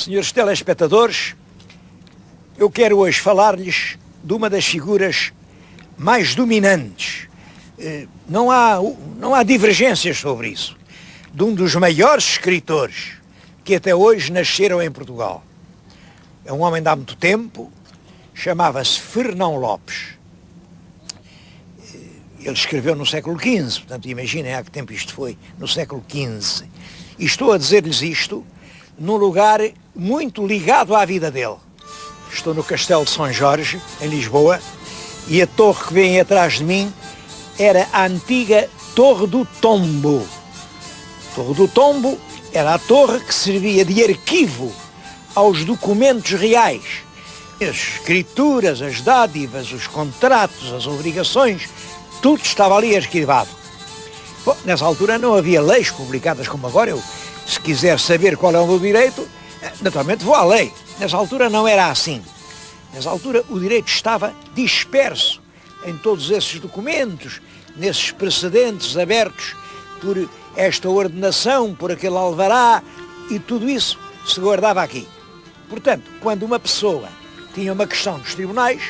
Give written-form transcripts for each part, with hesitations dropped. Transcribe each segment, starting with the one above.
Senhores telespectadores, eu quero hoje falar-lhes de uma das figuras mais dominantes. Não há divergências sobre isso. De um dos maiores escritores que até hoje nasceram em Portugal. É um homem de há muito tempo, chamava-se Fernão Lopes. Ele escreveu no século XV, portanto imaginem há que tempo isto foi, no século XV. E estou a dizer-lhes isto num lugar muito ligado à vida dele. Estou no Castelo de São Jorge, em Lisboa, e a torre que vem atrás de mim era a antiga Torre do Tombo. A Torre do Tombo era a torre que servia de arquivo aos documentos reais. As escrituras, as dádivas, os contratos, as obrigações, tudo estava ali arquivado. Bom, nessa altura não havia leis publicadas como agora. Eu, se quiser saber qual é o meu direito, naturalmente vou à lei. Nessa altura não era assim. Nessa altura o direito estava disperso em todos esses documentos, nesses precedentes abertos por esta ordenação, por aquele alvará, e tudo isso se guardava aqui. Portanto, quando uma pessoa tinha uma questão nos tribunais,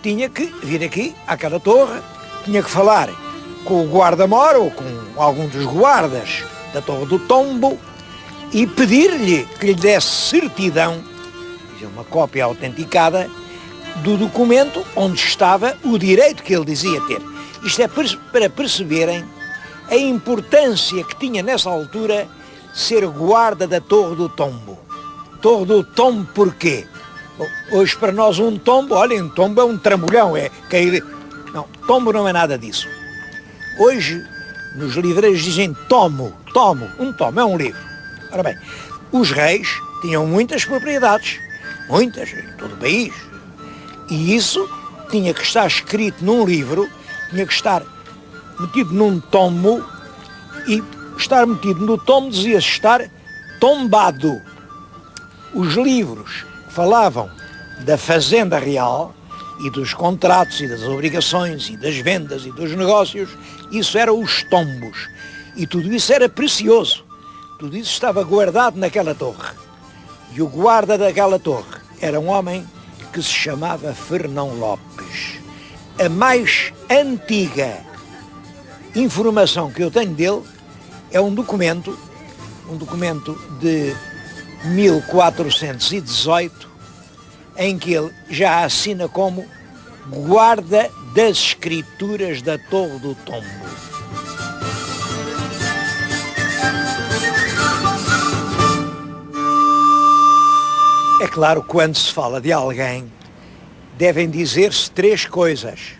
tinha que vir aqui, àquela torre, tinha que falar com o guarda-mor ou com algum dos guardas da Torre do Tombo e pedir-lhe que lhe desse certidão, uma cópia autenticada, do documento onde estava o direito que ele dizia ter. Isto é para perceberem a importância que tinha nessa altura ser guarda da Torre do Tombo. Torre do Tombo porquê? Hoje para nós um tombo, olhem, um tombo é um trambolhão, é cair... Não, tombo não é nada disso. Hoje nos livreiros dizem tomo, um tomo é um livro. Ora bem, os reis tinham muitas propriedades, muitas, em todo o país, e isso tinha que estar escrito num livro, tinha que estar metido num tomo, e estar metido no tomo dizia-se estar tombado. Os livros que falavam da fazenda real e dos contratos e das obrigações e das vendas e dos negócios, isso eram os tombos. E tudo isso era precioso. Tudo isso estava guardado naquela torre. E o guarda daquela torre era um homem que se chamava Fernão Lopes. A mais antiga informação que eu tenho dele é um documento de 1418, em que ele já assina como guarda das escrituras da Torre do Tombo. É claro, quando se fala de alguém, devem dizer-se três coisas.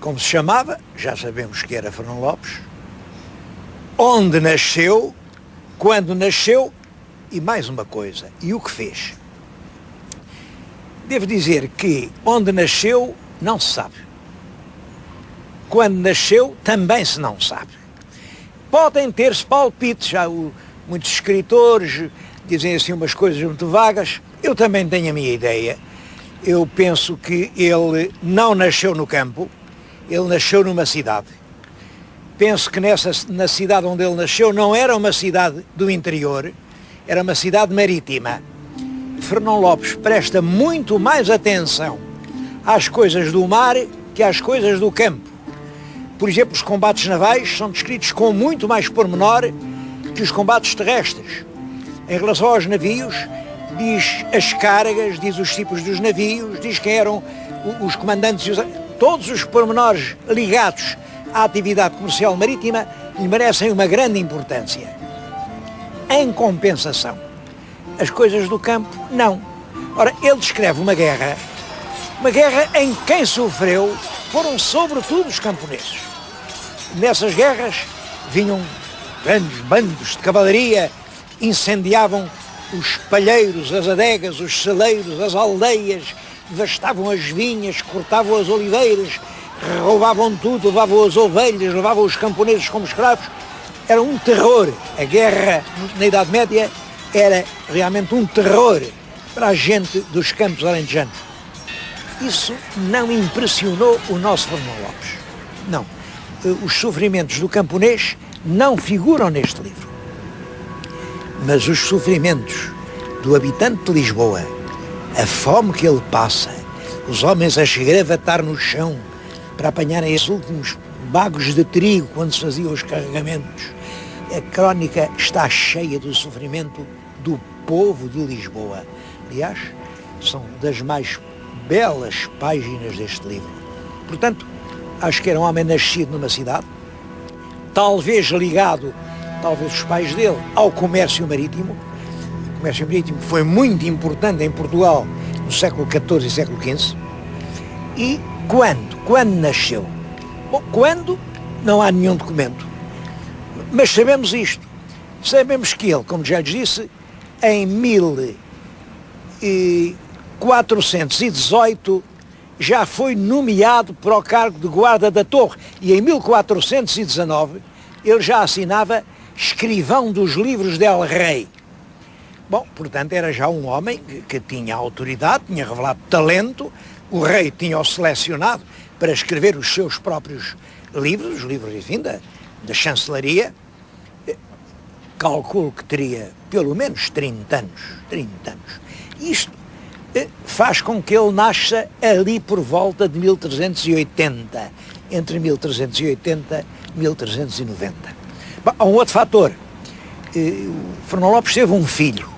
Como se chamava, já sabemos que era Fernão Lopes, onde nasceu, quando nasceu e mais uma coisa, e o que fez. Devo dizer que onde nasceu não se sabe. Quando nasceu também se não sabe. Podem ter-se palpites, muitos escritores dizem assim umas coisas muito vagas. Eu também tenho a minha ideia. Eu penso que ele não nasceu no campo, ele nasceu numa cidade. Penso que na cidade onde ele nasceu não era uma cidade do interior, era uma cidade marítima. Fernão Lopes presta muito mais atenção às coisas do mar que às coisas do campo. Por exemplo, os combates navais são descritos com muito mais pormenor que os combates terrestres. Em relação aos navios, diz as cargas, diz os tipos dos navios, diz quem eram os comandantes, todos os pormenores ligados à atividade comercial marítima lhe merecem uma grande importância. Em compensação, as coisas do campo, não. Ora, ele descreve uma guerra em que quem sofreu foram sobretudo os camponeses. Nessas guerras vinham grandes bandos de cavalaria, incendiavam os palheiros, as adegas, os celeiros, as aldeias, devastavam as vinhas, cortavam as oliveiras, roubavam tudo, levavam as ovelhas, levavam os camponeses como escravos. Era um terror. A guerra na Idade Média era realmente um terror para a gente dos campos alentejanos. Isso não impressionou o nosso Fernão Lopes. Não. Os sofrimentos do camponês não figuram neste livro. Mas os sofrimentos do habitante de Lisboa, a fome que ele passa, os homens a esgravatar no chão para apanharem esses últimos bagos de trigo quando se faziam os carregamentos, a crónica está cheia do sofrimento do povo de Lisboa. Aliás, são das mais belas páginas deste livro. Portanto, acho que era um homem nascido numa cidade, talvez ligado, talvez os pais dele, ao comércio marítimo. O comércio marítimo foi muito importante em Portugal no século XIV e século XV. E quando? Quando nasceu? Bom, quando? Não há nenhum documento. Mas sabemos isto. Sabemos que ele, como já lhes disse, em 1418 já foi nomeado para o cargo de guarda da torre e em 1419 ele já assinava escrivão dos livros del Rei. Bom, portanto era já um homem que tinha autoridade, tinha revelado talento, o rei tinha-o selecionado para escrever os seus próprios livros, os livros, enfim, da chancelaria. Calculo que teria pelo menos 30 anos. Isto faz com que ele nasça ali por volta de 1380, entre 1380 e 1390. Bom, há um outro fator. O Fernão Lopes teve um filho.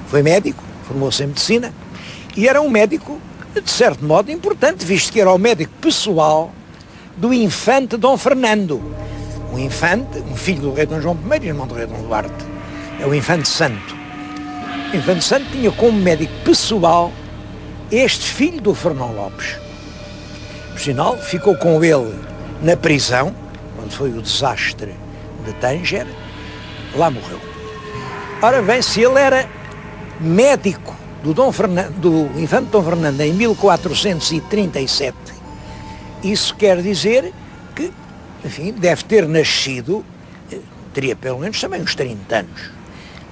Foi médico, formou-se em medicina e era um médico, de certo modo, importante, visto que era o médico pessoal do infante Dom Fernando. Um infante, um filho do rei Dom João I, irmão do rei Dom Duarte. É o infante santo. O infante santo tinha como médico pessoal este filho do Fernão Lopes. Por sinal, ficou com ele na prisão, quando foi o desastre de Tânger, lá morreu. Ora bem, se ele era médico do infante Dom Fernando em 1437, isso quer dizer que, enfim, deve ter nascido, teria pelo menos também uns 30 anos,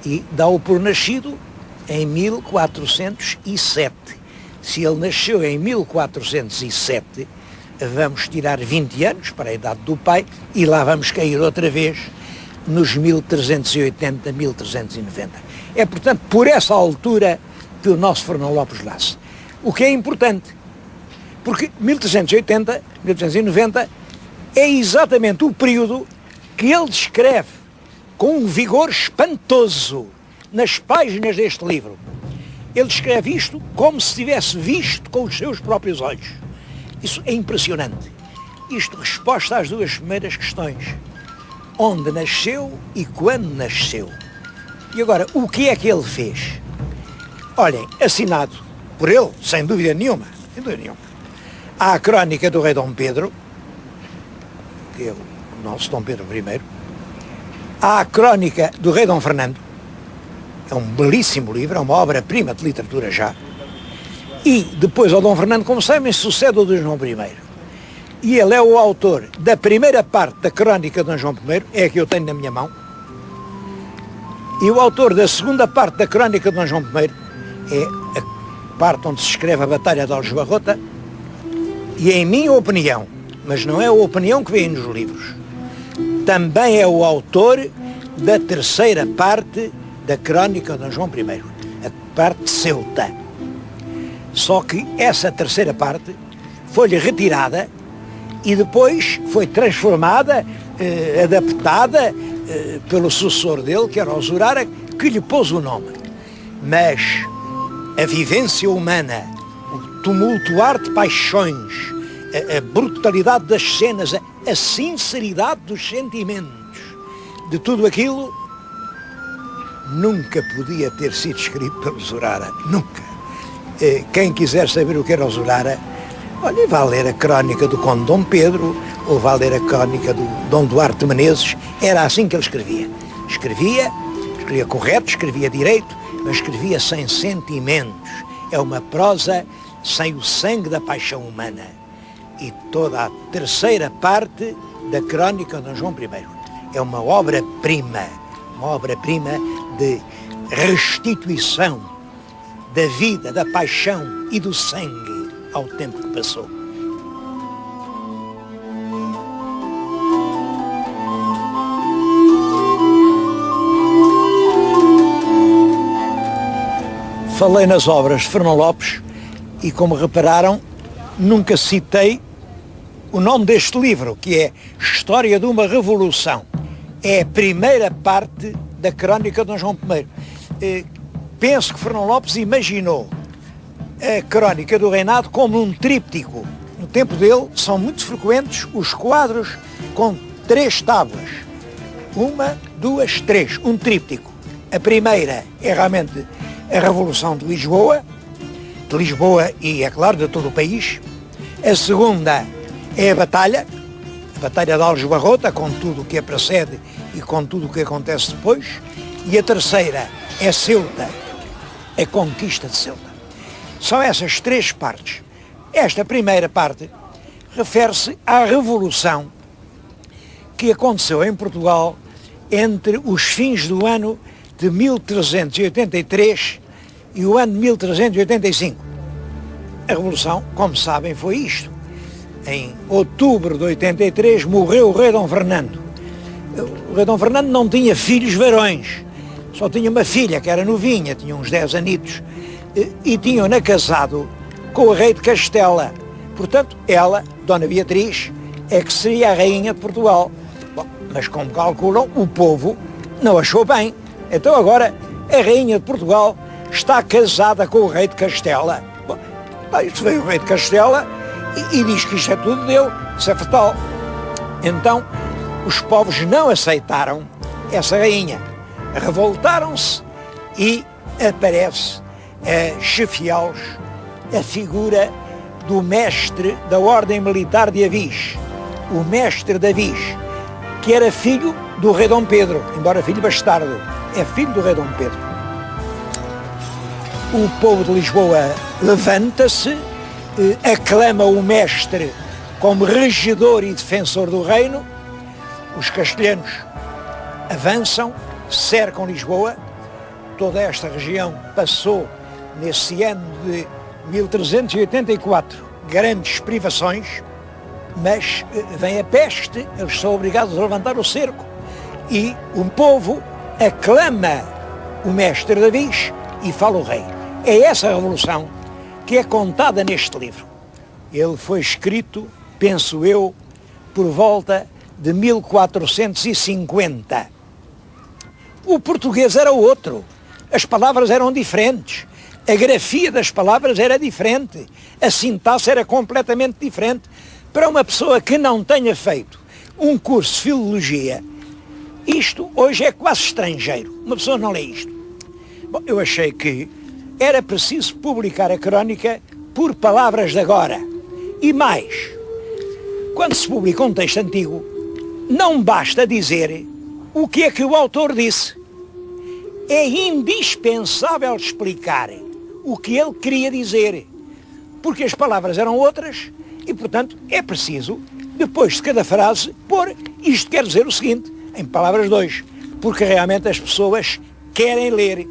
e dá-o por nascido em 1407. Se ele nasceu em 1407, vamos tirar 20 anos para a idade do pai e lá vamos cair outra vez nos 1380, 1390. É, portanto, por essa altura que o nosso Fernão Lopes nasce. O que é importante, porque 1380, 1390 é exatamente o período que ele descreve com um vigor espantoso nas páginas deste livro. Ele descreve isto como se tivesse visto com os seus próprios olhos. Isso é impressionante. Isto resposta às duas primeiras questões. Onde nasceu e quando nasceu. E agora, o que é que ele fez? Olhem, assinado por ele, sem dúvida nenhuma, há a crónica do rei Dom Pedro, que é o nosso Dom Pedro I, há a crónica do rei Dom Fernando, é um belíssimo livro, é uma obra-prima de literatura já, e depois ao Dom Fernando, como sabem, sucede o do João I. E ele é o autor da primeira parte da crónica de Dom João I, é a que eu tenho na minha mão, e o autor da segunda parte da crónica de Dom João I é a parte onde se escreve a Batalha de Aljubarrota, e em minha opinião, mas não é a opinião que vem nos livros, também é o autor da terceira parte da crónica de Dom João I, a parte de Ceuta. Só que essa terceira parte foi-lhe retirada e depois foi transformada, adaptada pelo sucessor dele, que era o Zurara, que lhe pôs o nome. Mas a vivência humana, o tumultuar de paixões, a brutalidade das cenas, a sinceridade dos sentimentos, de tudo aquilo, nunca podia ter sido escrito pelo Zurara, nunca. Quem quiser saber o que era o Zurara, olha, vai ler a crónica do Conde Dom Pedro, ou vai ler a crónica do Dom Duarte Menezes. Era assim que ele escrevia. Escrevia correto, escrevia direito, mas escrevia sem sentimentos. É uma prosa sem o sangue da paixão humana. E toda a terceira parte da crónica de Dom João I é uma obra-prima de restituição da vida, da paixão e do sangue ao tempo que passou. falei nas obras de Fernão Lopes e, como repararam, nunca citei o nome deste livro, que é História de uma Revolução. É a primeira parte da crónica de Dom João I. Penso que Fernão Lopes imaginou a crónica do reinado como um tríptico. No tempo dele são muito frequentes os quadros com 3 tábuas. 1, 2, 3, um tríptico. A primeira é realmente a Revolução de Lisboa e, é claro, de todo o país. A segunda é a Batalha de Alves Barrota, com tudo o que a precede e com tudo o que acontece depois. E a terceira é Ceuta, a conquista de Ceuta. São essas 3 partes. Esta primeira parte refere-se à Revolução que aconteceu em Portugal entre os fins do ano de 1383 e o ano de 1385. A Revolução, como sabem, foi isto. Em outubro de 83 morreu o rei Dom Fernando. O rei Dom Fernando não tinha filhos varões, só tinha uma filha que era novinha, tinha uns 10 anitos, e tinham-na casado com o rei de Castela. Portanto, ela, Dona Beatriz, é que seria a rainha de Portugal. Bom, mas como calculam, o povo não achou bem. Então agora a rainha de Portugal está casada com o rei de Castela. Bom, isso veio o rei de Castela e diz que isto é tudo dele, isso é fatal. Então os povos não aceitaram essa rainha, revoltaram-se e aparece a chefiá-los a figura do mestre da Ordem Militar de Avis, o mestre de Avis, que era filho do rei Dom Pedro, embora filho bastardo, é filho do rei Dom Pedro. O povo de Lisboa levanta-se, aclama o mestre como regedor e defensor do reino. Os castelhanos avançam, cercam Lisboa. Toda esta região passou, nesse ano de 1384, grandes privações, mas vem a peste, eles são obrigados a levantar o cerco e o povo aclama o mestre de Avis e fala o rei. É essa a revolução que é contada neste livro. Ele foi escrito, penso eu, por volta de 1450. O português era outro, as palavras eram diferentes, a grafia das palavras era diferente, a sintaxe era completamente diferente. Para uma pessoa que não tenha feito um curso de filologia, isto hoje é quase estrangeiro, uma pessoa não lê isto. Bom, eu achei que era preciso publicar a crónica por palavras de agora. E mais, quando se publica um texto antigo, não basta dizer o que é que o autor disse. É indispensável explicar o que ele queria dizer, porque as palavras eram outras e, portanto, é preciso, depois de cada frase, pôr isto quer dizer o seguinte, em palavras 2, porque realmente as pessoas querem ler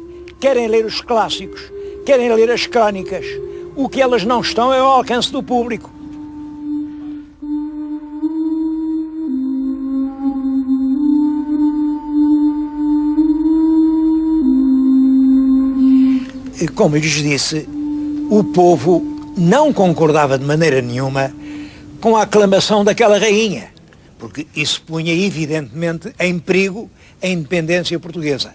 os clássicos, querem ler as crónicas. O que elas não estão é ao alcance do público. Como eu lhes disse, o povo não concordava de maneira nenhuma com a aclamação daquela rainha, porque isso punha evidentemente em perigo a independência portuguesa.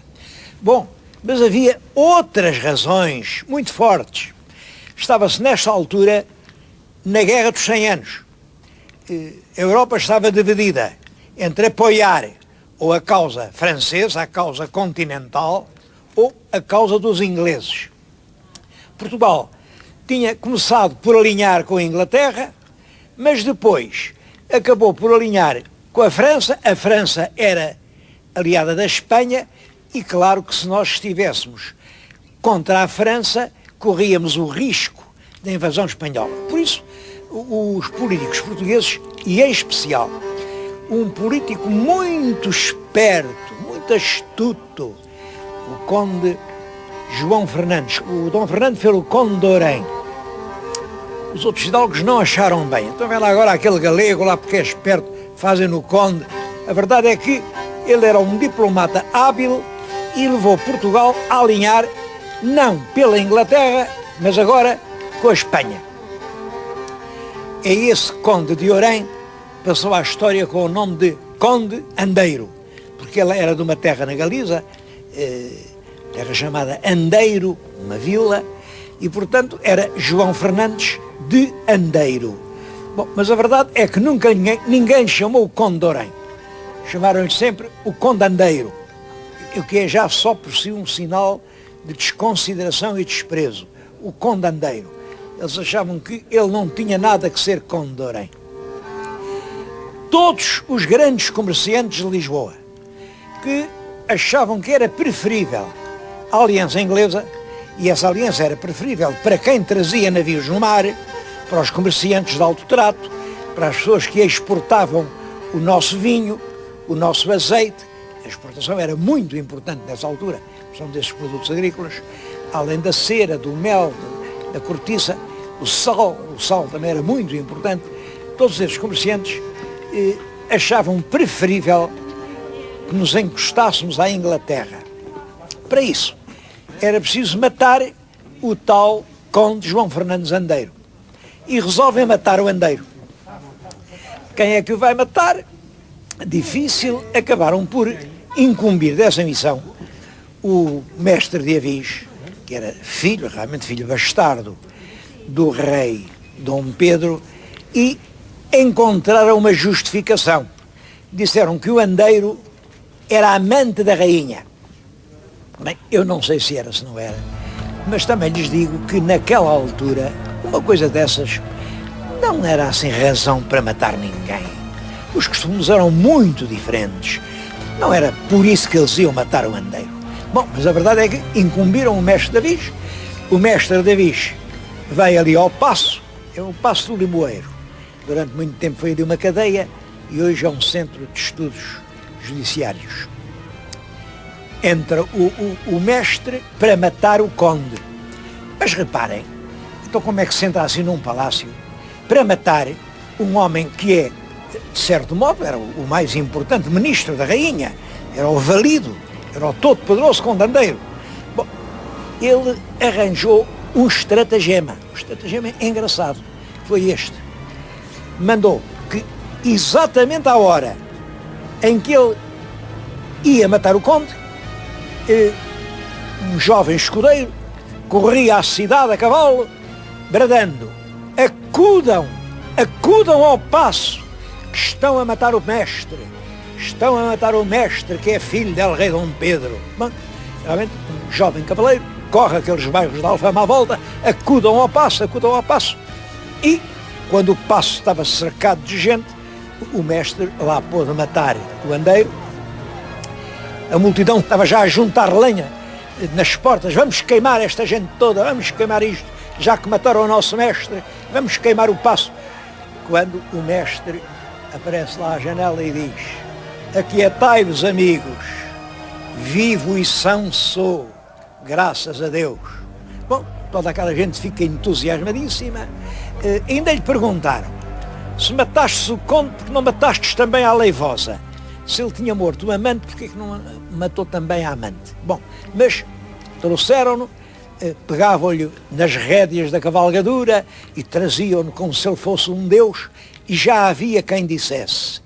Bom, mas havia outras razões muito fortes. Estava-se nesta altura na Guerra dos 100 Anos. A Europa estava dividida entre apoiar ou a causa francesa, a causa continental, ou a causa dos ingleses. Portugal tinha começado por alinhar com a Inglaterra, mas depois acabou por alinhar com a França. A França era aliada da Espanha e claro que se nós estivéssemos contra a França, corríamos o risco da invasão espanhola. Por isso, os políticos portugueses, e em especial um político muito esperto, muito astuto, o conde João Fernandes, o Dom Fernando foi o conde de Orém. Os outros hidalgos não acharam bem. Então vem lá agora aquele galego lá porque é esperto, fazem no conde. A verdade é que ele era um diplomata hábil e levou Portugal a alinhar não pela Inglaterra, mas agora com a Espanha. É esse conde de Orém passou à história com o nome de Conde Andeiro, porque ele era de uma terra na Galiza, terra chamada Andeiro, uma vila, e portanto era João Fernandes de Andeiro. Bom, mas a verdade é que nunca ninguém chamou o Conde de Orém. Chamaram-lhe sempre o Conde Andeiro, o que é já só por si um sinal de desconsideração e desprezo. O Conde Andeiro. Eles achavam que ele não tinha nada que ser Conde de Orém. Todos os grandes comerciantes de Lisboa que achavam que era preferível a aliança inglesa, e essa aliança era preferível para quem trazia navios no mar, para os comerciantes de alto trato, para as pessoas que exportavam o nosso vinho, o nosso azeite. A exportação era muito importante nessa altura, são desses produtos agrícolas, além da cera, do mel, da cortiça, o sal também era muito importante. Todos esses comerciantes achavam preferível que nos encostássemos à Inglaterra. Para isso, era preciso matar o tal Conde João Fernandes Andeiro. E resolvem matar o Andeiro. Quem é que o vai matar? Difícil. Acabaram por incumbir dessa missão o mestre de Avis, que era filho, realmente filho bastardo, do rei Dom Pedro, e encontraram uma justificação. Disseram que o Andeiro era amante da rainha. Bem, eu não sei se era, se não era, mas também lhes digo que naquela altura uma coisa dessas não era assim razão para matar ninguém. Os costumes eram muito diferentes. Não era por isso que eles iam matar o Andeiro. Bom, mas a verdade é que incumbiram o mestre de Avis. O mestre de Avis veio ali ao Paço, é o Paço do Limoeiro. Durante muito tempo foi ali uma cadeia e hoje é um centro de estudos judiciários. Entra o mestre para matar o conde. Mas reparem, então como é que se entra assim num palácio para matar um homem que é, de certo modo, era o mais importante ministro da rainha, era o valido, era o todo-poderoso Conde Andeiro. Bom, ele arranjou um estratagema. O estratagema é engraçado. Foi este. Mandou que, exatamente à hora em que ele ia matar o conde, um jovem escudeiro corria à cidade a cavalo, bradando: acudam, acudam ao paço, que estão a matar o mestre, estão a matar o mestre que é filho del rei Dom Pedro. Bom, realmente, um jovem cavaleiro corre aqueles bairros de Alfama à volta, acudam ao paço, e quando o paço estava cercado de gente, o mestre lá pôde matar o Andeiro. A multidão estava já a juntar lenha nas portas: vamos queimar esta gente toda, vamos queimar isto, já que mataram o nosso mestre, vamos queimar o paço. Quando o mestre aparece lá à janela e diz: aquietai-vos, amigos, vivo e são sou, graças a Deus. Bom, toda aquela gente fica entusiasmadíssima. Ainda lhe perguntaram: se matastes o conde, porque não matastes também a Aleivosa? Se ele tinha morto o amante, porque que não matou também a amante? Bom, mas trouxeram-no, pegavam-lhe nas rédeas da cavalgadura e traziam-no como se ele fosse um deus, e já havia quem dissesse: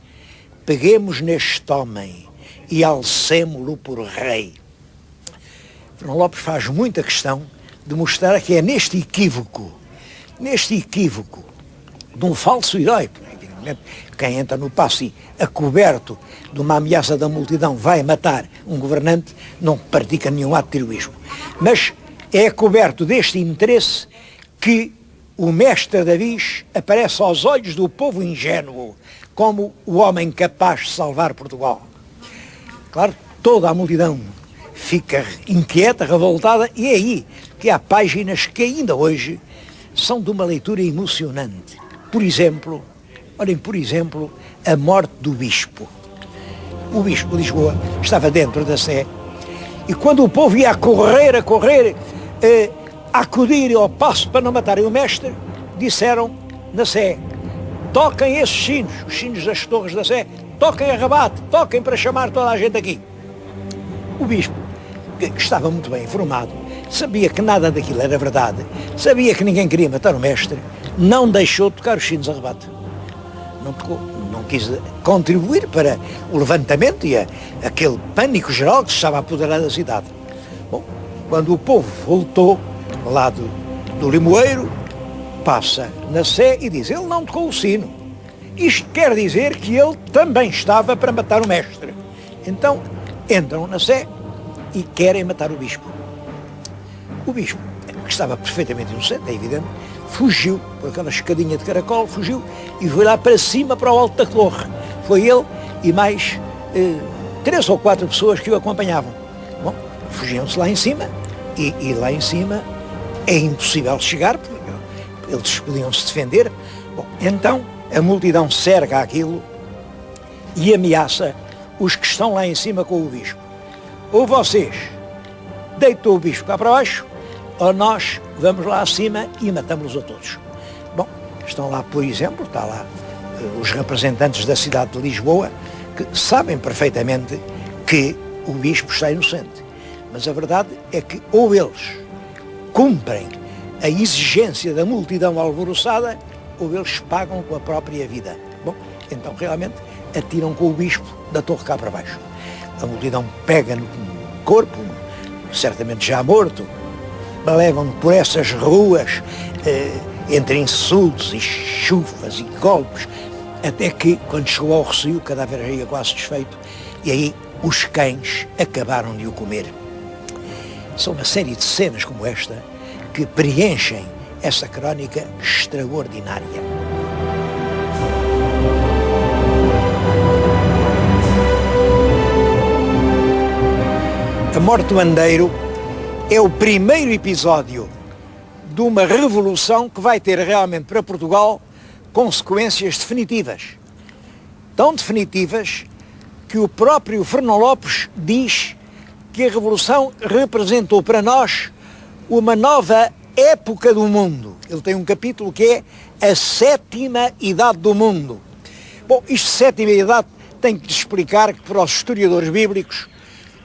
peguemos neste homem e alcemo-lo por rei. Fernão Lopes faz muita questão de mostrar que é neste equívoco de um falso herói. Quem entra no paço e, acoberto de uma ameaça da multidão, vai matar um governante, não pratica nenhum ato de heroísmo. Mas é coberto deste interesse que o mestre de Avis aparece aos olhos do povo ingênuo como o homem capaz de salvar Portugal. Claro, toda a multidão fica inquieta, revoltada, e é aí que há páginas que ainda hoje são de uma leitura emocionante. Por exemplo, olhem, a morte do bispo. O bispo de Lisboa estava dentro da Sé, e quando o povo ia a correr, a acudir ao paço para não matarem o mestre, disseram na Sé: toquem esses sinos, os sinos das torres da Sé, toquem a rabate, toquem para chamar toda a gente aqui. O bispo, que estava muito bem informado, sabia que nada daquilo era verdade, sabia que ninguém queria matar o mestre, não deixou de tocar os sinos a rebate. Não tocou, não quis contribuir para o levantamento e aquele pânico geral que se estava a apoderar da cidade. Bom, quando o povo voltou lá do Limoeiro, passa na Sé e diz, ele não tocou o sino. Isto quer dizer que ele também estava para matar o mestre. Então, entram na Sé e querem matar o bispo. O bispo, que estava perfeitamente inocente, é evidente, fugiu por aquela escadinha de caracol, fugiu e foi lá para cima, para o alto da torre. Foi ele e mais 3 ou 4 pessoas que o acompanhavam. Bom, fugiam-se lá em cima e lá em cima é impossível chegar, porque eles podiam se defender. Bom, então a multidão cerca aquilo e ameaça os que estão lá em cima com o bispo. Ou vocês deitam o bispo cá para baixo, ou nós vamos lá acima e matamos-los a todos. Bom, estão lá, por exemplo, está lá os representantes da cidade de Lisboa, que sabem perfeitamente que o bispo está inocente. Mas a verdade é que ou eles cumprem a exigência da multidão alvoroçada, ou eles pagam com a própria vida. Bom, então realmente atiram com o bispo da torre cá para baixo. A multidão pega no corpo, certamente já morto, levam por essas ruas, entre insultos e chufas e golpes, até que, quando chegou ao Rossio, o cadáver já ia quase desfeito, e aí os cães acabaram de o comer. São uma série de cenas como esta que preenchem essa crónica extraordinária. A morte do Andeiro é o primeiro episódio de uma revolução que vai ter realmente para Portugal consequências definitivas. Tão definitivas que o próprio Fernão Lopes diz que a revolução representou para nós uma nova época do mundo. Ele tem um capítulo que é a 7ª idade do mundo. Bom, isto de 7ª idade tem que explicar que para os historiadores bíblicos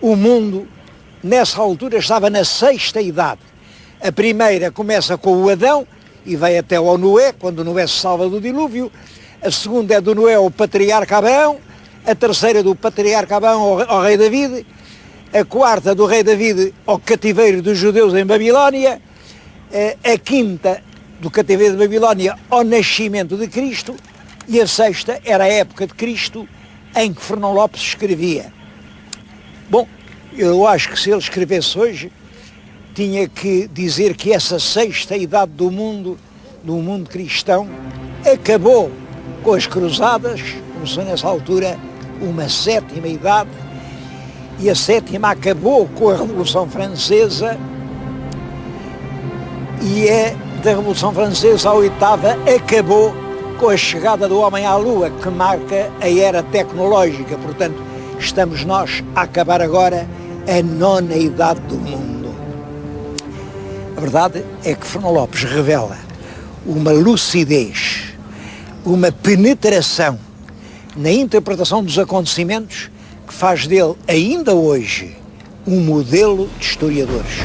o mundo nessa altura estava na 6ª idade. A primeira começa com o Adão e vai até ao Noé, quando Noé se salva do dilúvio. A segunda é do Noé ao patriarca Abraão. A terceira do patriarca Abraão ao rei David. A quarta do rei David ao cativeiro dos judeus em Babilónia. A quinta do cativeiro de Babilónia ao nascimento de Cristo. E a sexta era a época de Cristo em que Fernão Lopes escrevia. Bom, eu acho que se ele escrevesse hoje, tinha que dizer que essa 6ª idade do mundo cristão, acabou com as cruzadas, começou nessa altura uma 7ª idade, e a 7ª acabou com a Revolução Francesa, e da Revolução Francesa a 8ª acabou com a chegada do homem à Lua, que marca a era tecnológica. Portanto, estamos nós a acabar agora a 9ª idade do mundo. A verdade é que Fernão Lopes revela uma lucidez, uma penetração na interpretação dos acontecimentos que faz dele, ainda hoje, um modelo de historiadores.